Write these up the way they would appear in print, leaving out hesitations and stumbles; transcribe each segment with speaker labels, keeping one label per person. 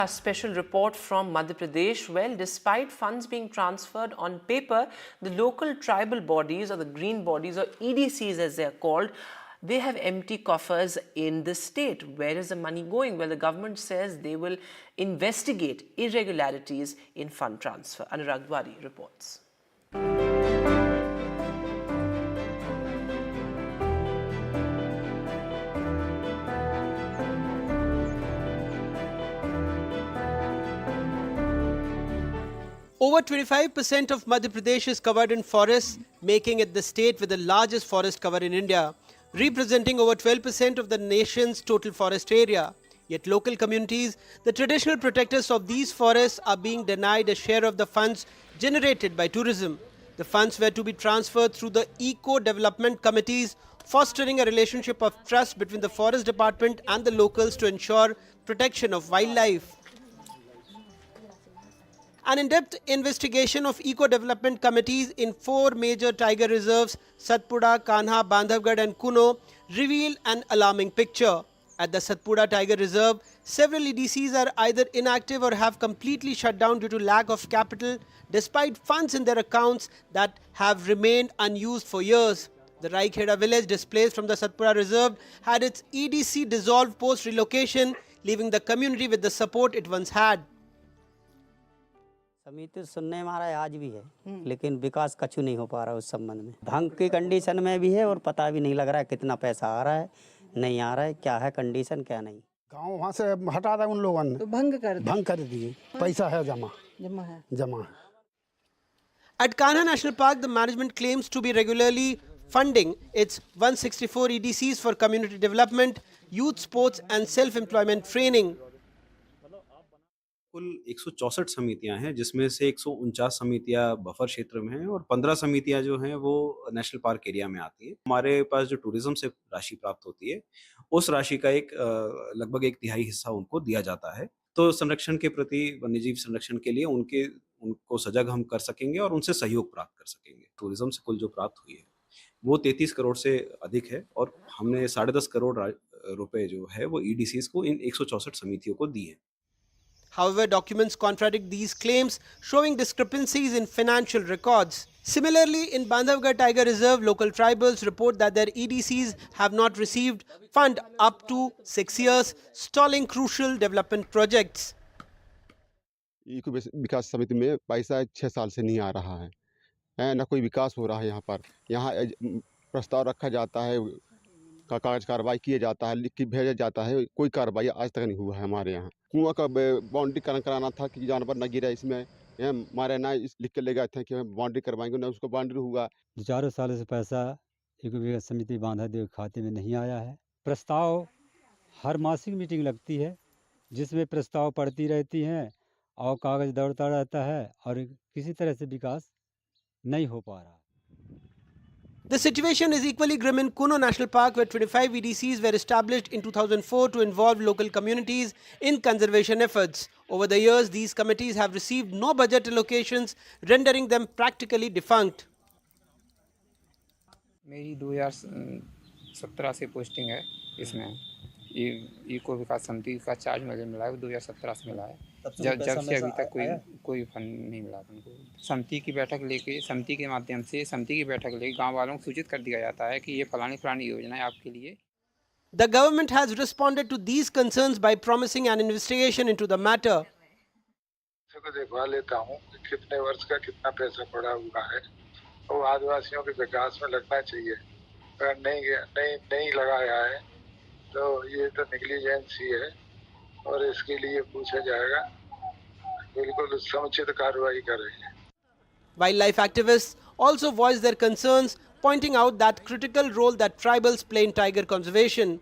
Speaker 1: A special report from Madhya Pradesh. Well, despite funds being transferred on paper, the local tribal bodies, or the green bodies, or EDCs as they are called, they have empty coffers in the state. Where is the money going? Well, the government says they will investigate irregularities in fund transfer. Anurag Dwari reports.
Speaker 2: Over 25% of Madhya Pradesh is covered in forests, making it the state with the largest forest cover in India, representing over 12% of the nation's total forest area. Yet local communities, the traditional protectors of these forests, are being denied a share of the funds generated by tourism. The funds were to be transferred through the Eco Development Committees, fostering a relationship of trust between the Forest Department and the locals to ensure protection of wildlife. An in-depth investigation of eco-development committees in 4 major tiger reserves, Satpura, Kanha, Bandhavgarh and Kuno, revealed an alarming picture. At the Satpura Tiger Reserve, several EDCs are either inactive or have completely shut down due to lack of capital, despite funds in their accounts that have remained unused for years. The Raikheda village, displaced from the Satpura Reserve, had its EDC dissolved post-relocation, leaving the community with the support it once had.
Speaker 3: समिति सुनने में आ रहा है आज भी है, लेकिन विकास कछु नहीं हो पा रहा है उस संबंध में। भंग की कंडीशन में भी है और पता भी नहीं लग रहा है कितना पैसा आ रहा है, नहीं आ रहा है, क्या है कंडीशन क्या नहीं।
Speaker 4: गांव वहाँ से हटा था उन लोगों ने, तो भंग कर दिए। पैसा है जमा है।
Speaker 2: At Kanha National Park, the management claims to be regularly funding its 164 EDCs for community development, youth sports and self-employment training.
Speaker 5: कुल 164 समितियां हैं, जिसमें से 149 समितियां बफर क्षेत्र में हैं और 15 समितियां जो हैं वो नेशनल पार्क एरिया में आती हैं। हमारे पास जो टूरिज्म से राशि प्राप्त होती है, उस राशि का लगभग 1/3 हिस्सा उनको दिया जाता है। तो संरक्षण के प्रति, वन्यजीव संरक्षण के लिए उनको सजग हम कर सकेंगे और उनसे सहयोग प्राप्त कर सकेंगे। टूरिज्म से कुल जो प्राप्त हुई है वो 33 करोड़ से अधिक है और हमने 10.5 करोड़ रुपए जो है वो EDCs को इन 164 समितियों को दिए।
Speaker 2: However, documents contradict these claims, showing discrepancies in financial records. Similarly, in Bandhavgarh Tiger Reserve, local tribals report that their EDCs have not received fund up to 6 years, stalling crucial development projects.
Speaker 6: Eco Vikas Samiti में पैसा 6 साल से नहीं आ रहा है, न कोई विकास हो रहा है। यहाँ पर प्रस्ताव रखा जाता है, कागज कार्रवाई किया जाता है, लिख के भेजा जाता है, कोई कार्रवाई आज तक नहीं हुआ है। हमारे यहाँ कुआं का बाउंड्री कराना था कि जानवर न गिरे इसमें, हमारे ना लिख के ले गए थे कि हम बाउंड्री करवाएंगे, न उसको बाउंड्री हुआ।
Speaker 7: 4 साल से पैसा एक विकास समिति बांधादेव खाते में नहीं आया है। प्रस्ताव हर मासिक मीटिंग लगती है, जिसमें प्रस्ताव पढ़ती रहती हैं और कागज दौड़ता रहता है और किसी तरह से विकास नहीं हो पा रहा।
Speaker 2: The situation is equally grim in Kuno National Park, where 25 EDCs were established in 2004 to involve local communities in conservation efforts. Over the years, these committees have received no budget allocations, rendering them practically defunct.
Speaker 8: मेरी 2017 से posting है इसमें। Eco Vikas समिति का charge मुझे मिला है, 2017 से मिला है। जब से अभी तक कोई फंड नहीं मिला उनको। समिति की बैठक लेके, समिति के माध्यम से समिति की बैठक लेके गांव वालों को सूचित कर दिया जाता है कि ये फलानी योजना है आपके लिए।
Speaker 2: The government has responded to these concerns by promising an investigation into the matter.
Speaker 9: को देखवा लेता हूँ कि कितने वर्ष का कितना पैसा पड़ा हुआ है और आदिवासियों के विकास में लगना चाहिए। अगर नहीं लगाया है तो ये तो नेग्लिजेंसी है और इसके लिए पूछा जाएगा। बिल्कुल समुचित कार्रवाई करेंगे।
Speaker 2: Wildlife activists also voiced their concerns, pointing out that critical role that tribals play in tiger conservation.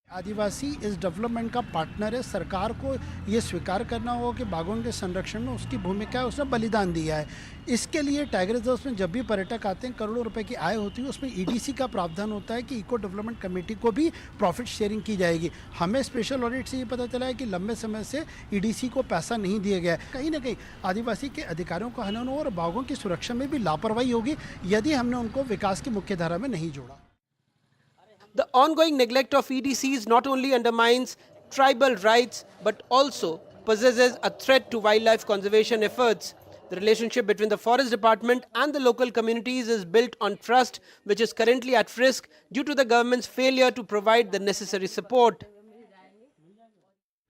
Speaker 4: आदिवासी इस डेवलपमेंट का पार्टनर है। सरकार को ये स्वीकार करना होगा कि बाघों के संरक्षण में उसकी भूमिका है, उसने बलिदान दिया है। इसके लिए टाइगर रिजर्व में जब भी पर्यटक आते हैं, करोड़ों रुपए की आय होती है, उसमें EDC का प्रावधान होता है कि इको डेवलपमेंट कमेटी को भी प्रॉफिट शेयरिंग की जाएगी। हमें स्पेशल ऑडिट से ये पता चला है कि लंबे समय से EDC को पैसा नहीं दिया गया है। कहीं ना कहीं आदिवासी के अधिकारों का हनन और बाघों की सुरक्षा में भी लापरवाही होगी यदि हमने उनको विकास की मुख्य धारा में नहीं जोड़ा।
Speaker 2: The ongoing neglect of EDCs not only undermines tribal rights but also possesses a threat to wildlife conservation efforts. The relationship between the Forest Department and the local communities is built on trust, which is currently at risk due to the government's failure to provide the necessary support.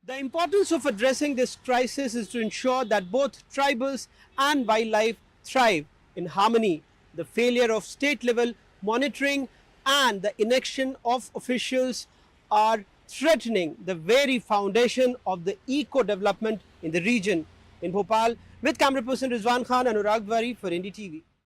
Speaker 2: The importance of addressing this crisis is to ensure that both tribals and wildlife thrive in harmony. The failure of state-level monitoring and the inaction of officials are threatening the very foundation of the eco-development in the region. In Bhopal, with camera person Rizwan Khan, Anurag Dwari for NDTV.